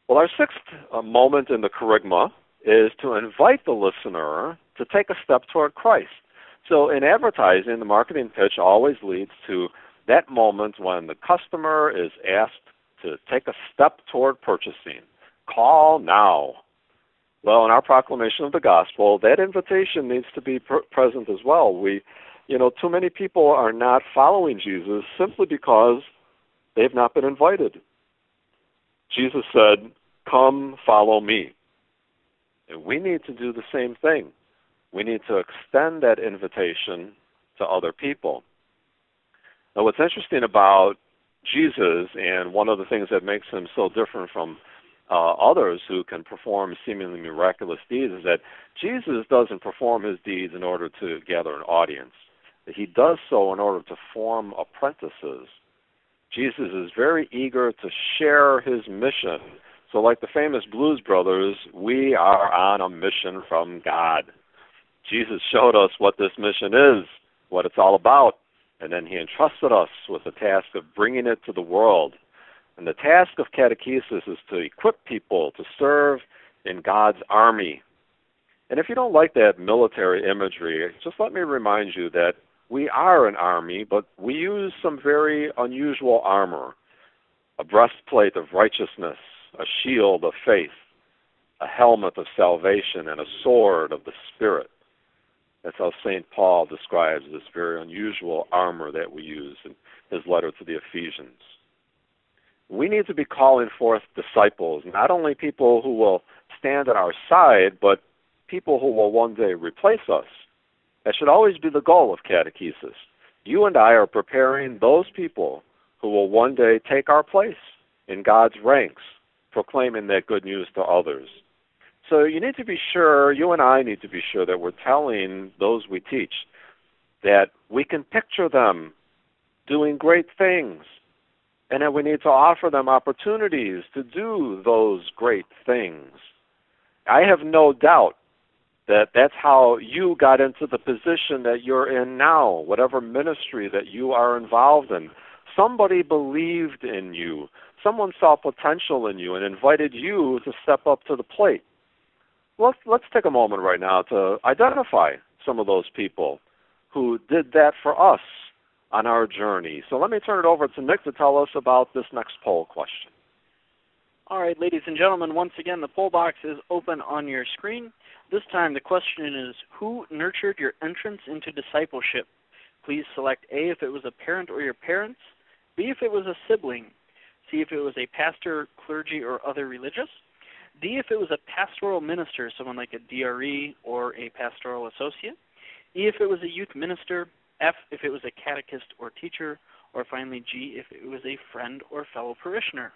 Well, our sixth moment in the kerygma is to invite the listener to take a step toward Christ. So in advertising, the marketing pitch always leads to that moment when the customer is asked to take a step toward purchasing. Call now. Well, in our proclamation of the gospel, that invitation needs to be present as well. Too many people are not following Jesus simply because they've not been invited. Jesus said, "Come, follow me." And we need to do the same thing. We need to extend that invitation to other people. Now, what's interesting about Jesus, and one of the things that makes him so different from others who can perform seemingly miraculous deeds, is that Jesus doesn't perform his deeds in order to gather an audience. He does so in order to form apprentices. Jesus is very eager to share his mission. So like the famous Blues Brothers, we are on a mission from God. Jesus showed us what this mission is, what it's all about, and then he entrusted us with the task of bringing it to the world. And the task of catechesis is to equip people to serve in God's army. And if you don't like that military imagery, just let me remind you that we are an army, but we use some very unusual armor: a breastplate of righteousness, a shield of faith, a helmet of salvation, and a sword of the Spirit. That's how St. Paul describes this very unusual armor that we use in his letter to the Ephesians. We need to be calling forth disciples, not only people who will stand at our side, but people who will one day replace us. That should always be the goal of catechesis. You and I are preparing those people who will one day take our place in God's ranks, proclaiming that good news to others. So you need to be sure, you and I need to be sure that we're telling those we teach that we can picture them doing great things, and that we need to offer them opportunities to do those great things. I have no doubt that that's how you got into the position that you're in now, whatever ministry that you are involved in. Somebody believed in you. Someone saw potential in you and invited you to step up to the plate. Let's take a moment right now to identify some of those people who did that for us on our journey. So let me turn it over to Nick to tell us about this next poll question. All right, ladies and gentlemen, once again, the poll box is open on your screen. This time the question is, who nurtured your entrance into discipleship? Please select A if it was a parent or your parents, B if it was a sibling, C if it was a pastor, clergy, or other religious, D if it was a pastoral minister, someone like a DRE or a pastoral associate, E if it was a youth minister, F if it was a catechist or teacher, or finally G if it was a friend or fellow parishioner.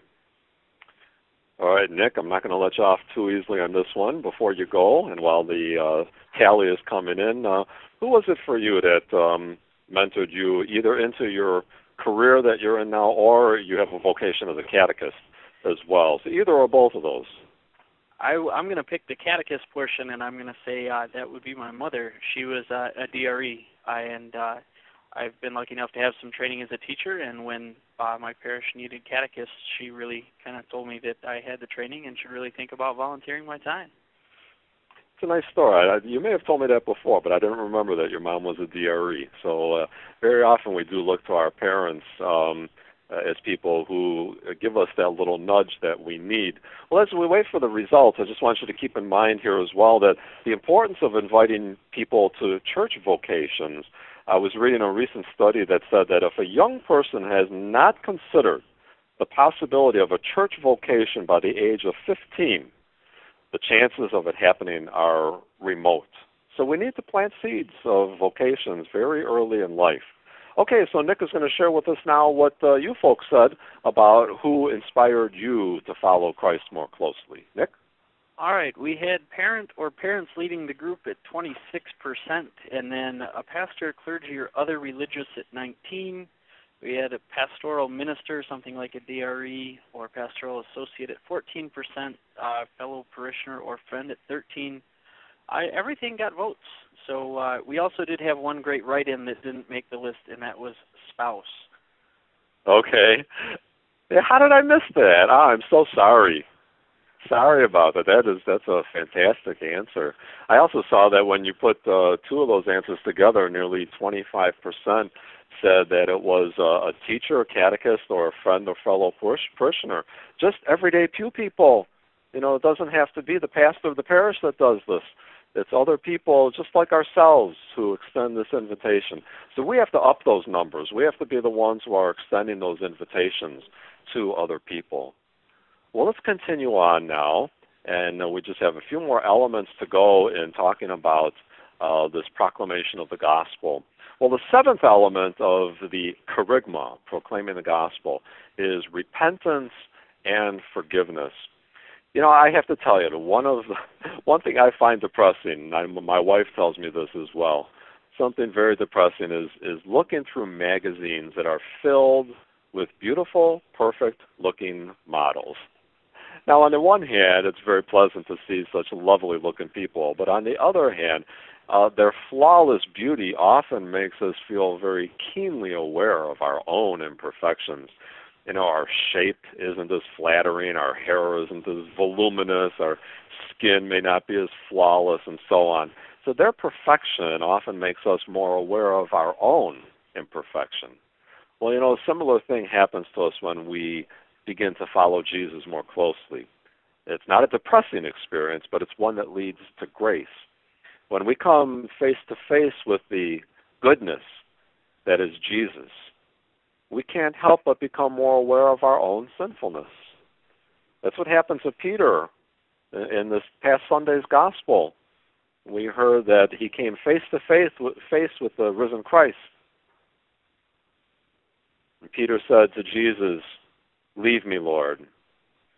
All right, Nick, I'm not going to let you off too easily on this one before you go. And while the tally is coming in, who was it for you that mentored you either into your career that you're in now, or you have a vocation as a catechist as well? So either or both of those. I'm going to pick the catechist portion, and I'm going to say that would be my mother. She was a DRE, and I've been lucky enough to have some training as a teacher, and when my parish needed catechists, she really kind of told me that I had the training and should really think about volunteering my time. It's a nice story. You may have told me that before, but I didn't remember that your mom was a DRE. So very often we do look to our parents as people who give us that little nudge that we need. Well, as we wait for the results, I just want you to keep in mind here as well that the importance of inviting people to church vocations. I was reading a recent study that said that if a young person has not considered the possibility of a church vocation by the age of 15, the chances of it happening are remote. So we need to plant seeds of vocations very early in life. Okay, so Nick is going to share with us now what you folks said about who inspired you to follow Christ more closely. Nick? All right, we had parent or parents leading the group at 26%, and then a pastor, clergy, or other religious at 19%. We had a pastoral minister, something like a DRE or pastoral associate at 14%, fellow parishioner or friend at 13%. Everything got votes. So we also did have one great write-in that didn't make the list, and that was spouse. Okay. How did I miss that? I'm so sorry. Sorry about that. That's a fantastic answer. I also saw that when you put two of those answers together, nearly 25% said that it was a teacher, a catechist, or a friend or fellow parishioner. Just everyday pew people. You know, it doesn't have to be the pastor of the parish that does this. It's other people just like ourselves who extend this invitation. So we have to up those numbers. We have to be the ones who are extending those invitations to other people. Well, let's continue on now, and we just have a few more elements to go in talking about this proclamation of the gospel. Well, the seventh element of the kerygma, proclaiming the gospel, is repentance and forgiveness. You know, I have to tell you, one thing I find depressing, and my wife tells me this as well, something very depressing is looking through magazines that are filled with beautiful, perfect-looking models. Now, on the one hand, it's very pleasant to see such lovely-looking people, but on the other hand, their flawless beauty often makes us feel very keenly aware of our own imperfections. You know, our shape isn't as flattering, our hair isn't as voluminous, our skin may not be as flawless, and so on. So their perfection often makes us more aware of our own imperfection. Well, you know, a similar thing happens to us when we begin to follow Jesus more closely. It's not a depressing experience, but it's one that leads to grace. When we come face to face with the goodness that is Jesus, we can't help but become more aware of our own sinfulness. That's what happens to Peter in this past Sunday's gospel. We heard that he came face to face with the risen Christ. And Peter said to Jesus, "Leave me, Lord,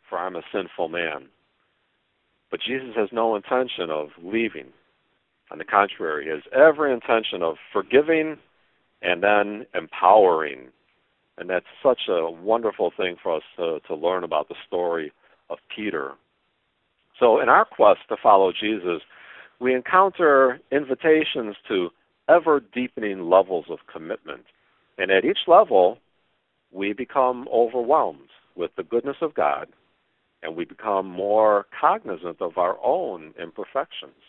for I'm a sinful man." But Jesus has no intention of leaving. On the contrary, he has every intention of forgiving and then empowering. And that's such a wonderful thing for us to learn about the story of Peter. So in our quest to follow Jesus, we encounter invitations to ever-deepening levels of commitment. And at each level, we become overwhelmed with the goodness of God, and we become more cognizant of our own imperfections,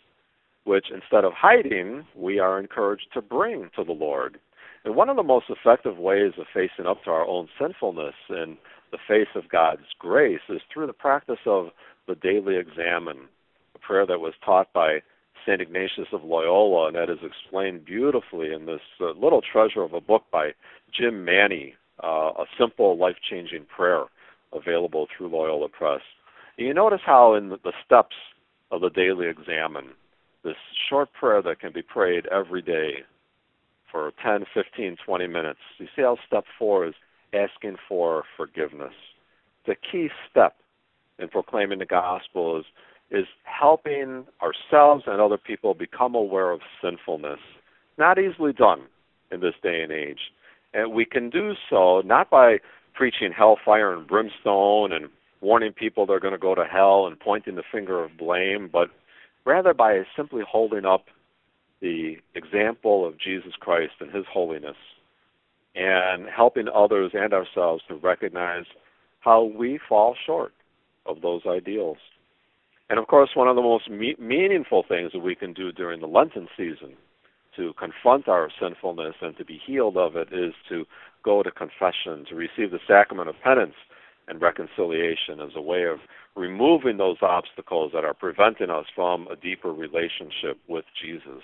which instead of hiding, we are encouraged to bring to the Lord. And one of the most effective ways of facing up to our own sinfulness in the face of God's grace is through the practice of the daily examen, a prayer that was taught by St. Ignatius of Loyola, and that is explained beautifully in this little treasure of a book by Jim Manny, a simple, life-changing prayer available through Loyola Press. And you notice how in the steps of the daily examen, this short prayer that can be prayed every day for 10, 15, 20 minutes. You see how step 4 is asking for forgiveness. The key step in proclaiming the gospel is helping ourselves and other people become aware of sinfulness. Not easily done in this day and age. And we can do so not by preaching hellfire and brimstone and warning people they're going to go to hell and pointing the finger of blame, but rather by simply holding up the example of Jesus Christ and his holiness and helping others and ourselves to recognize how we fall short of those ideals. And of course, one of the most meaningful things that we can do during the Lenten season to confront our sinfulness and to be healed of it is to go to confession, to receive the sacrament of penance and reconciliation as a way of removing those obstacles that are preventing us from a deeper relationship with Jesus.